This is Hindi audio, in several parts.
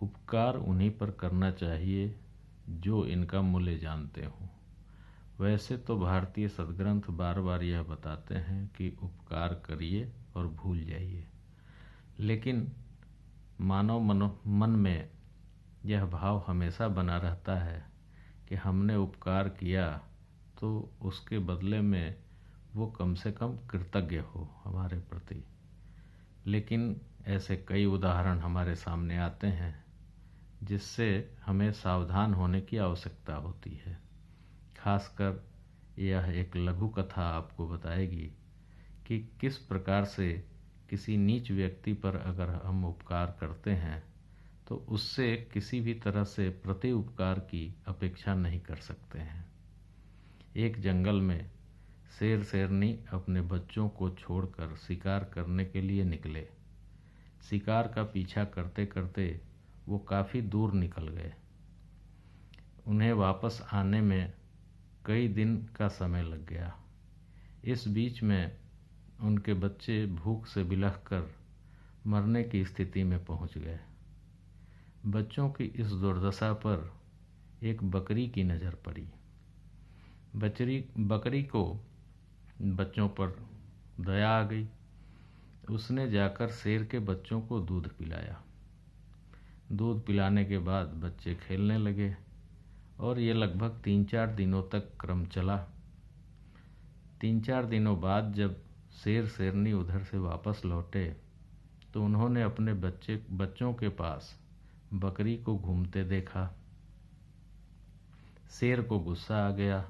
उपकार उन्हीं पर करना चाहिए जो इनका मूल्य जानते हों। वैसे तो भारतीय सद्ग्रंथ बार बार यह बताते हैं कि उपकार करिए और भूल जाइए, लेकिन मानव मन में यह भाव हमेशा बना रहता है कि हमने उपकार किया तो उसके बदले में वो कम से कम कृतज्ञ हो हमारे प्रति। लेकिन ऐसे कई उदाहरण हमारे सामने आते हैं जिससे हमें सावधान होने की आवश्यकता होती है। खासकर यह एक लघु कथा आपको बताएगी कि किस प्रकार से किसी नीच व्यक्ति पर अगर हम उपकार करते हैं तो उससे किसी भी तरह से प्रति उपकार की अपेक्षा नहीं कर सकते हैं। एक जंगल में शेर शेरनी अपने बच्चों को छोड़कर शिकार करने के लिए निकले। शिकार का पीछा करते करते वो काफ़ी दूर निकल गए। उन्हें वापस आने में कई दिन का समय लग गया। इस बीच में उनके बच्चे भूख से बिलखकर मरने की स्थिति में पहुंच गए। बच्चों की इस दुर्दशा पर एक बकरी की नज़र पड़ी। बकरी को बच्चों पर दया आ गई। उसने जाकर शेर के बच्चों को दूध पिलाया। दूध पिलाने के बाद बच्चे खेलने लगे और ये लगभग 3-4 दिनों तक क्रम चला। 3-4 दिनों बाद जब शेर शेरनी उधर से वापस लौटे तो उन्होंने अपने बच्चों के पास बकरी को घूमते देखा। शेर को गुस्सा आ गया।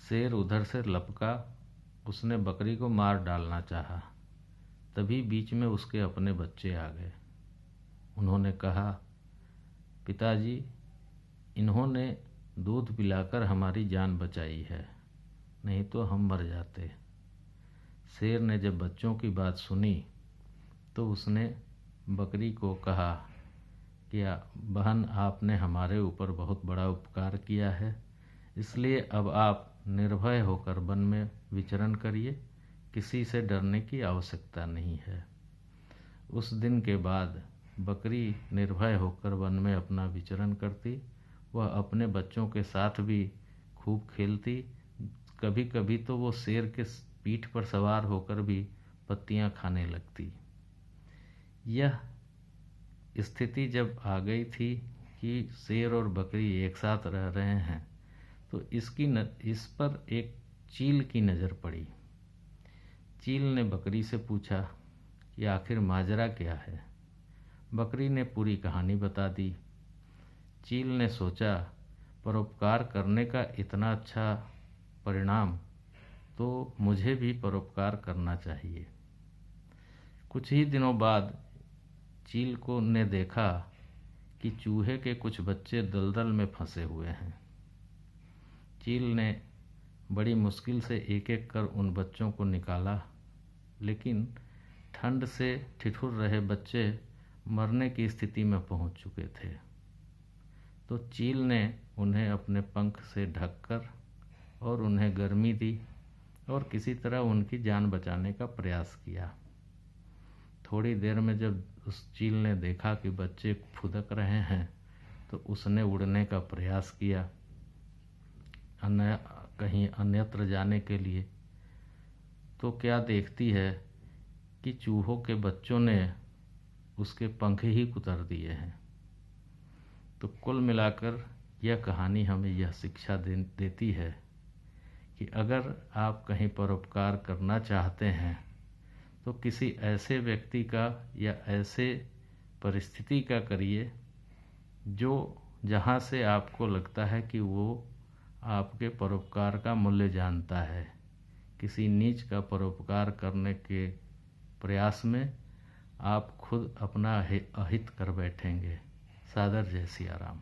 शेर उधर से लपका, उसने बकरी को मार डालना चाहा। तभी बीच में उसके अपने बच्चे आ गए। उन्होंने कहा, पिताजी, इन्होंने दूध पिलाकर हमारी जान बचाई है, नहीं तो हम मर जाते। शेर ने जब बच्चों की बात सुनी तो उसने बकरी को कहा कि बहन, आपने हमारे ऊपर बहुत बड़ा उपकार किया है, इसलिए अब आप निर्भय होकर वन में विचरण करिए, किसी से डरने की आवश्यकता नहीं है। उस दिन के बाद बकरी निर्भय होकर वन में अपना विचरण करती। वह अपने बच्चों के साथ भी खूब खेलती। कभी कभी तो वो शेर के पीठ पर सवार होकर भी पत्तियां खाने लगती। यह स्थिति जब आ गई थी कि शेर और बकरी एक साथ रह रहे हैं तो इस पर एक चील की नज़र पड़ी। चील ने बकरी से पूछा कि आखिर माजरा क्या है। बकरी ने पूरी कहानी बता दी। चील ने सोचा, परोपकार करने का इतना अच्छा परिणाम, तो मुझे भी परोपकार करना चाहिए। कुछ ही दिनों बाद चील ने देखा कि चूहे के कुछ बच्चे दलदल में फंसे हुए हैं। चील ने बड़ी मुश्किल से एक एक कर उन बच्चों को निकाला, लेकिन ठंड से ठिठुर रहे बच्चे मरने की स्थिति में पहुंच चुके थे। तो चील ने उन्हें अपने पंख से ढककर और उन्हें गर्मी दी और किसी तरह उनकी जान बचाने का प्रयास किया। थोड़ी देर में जब उस चील ने देखा कि बच्चे फुदक रहे हैं तो उसने उड़ने का प्रयास किया कहीं अन्यत्र जाने के लिए। तो क्या देखती है कि चूहों के बच्चों ने उसके पंख ही कुतर दिए हैं। तो कुल मिलाकर यह कहानी हमें यह शिक्षा देती है कि अगर आप कहीं परोपकार करना चाहते हैं तो किसी ऐसे व्यक्ति का या ऐसे परिस्थिति का करिए जो जहाँ से आपको लगता है कि वो आपके परोपकार का मूल्य जानता है। किसी नीच का परोपकार करने के प्रयास में आप खुद अपना अहित कर बैठेंगे। सादर जय सिया राम।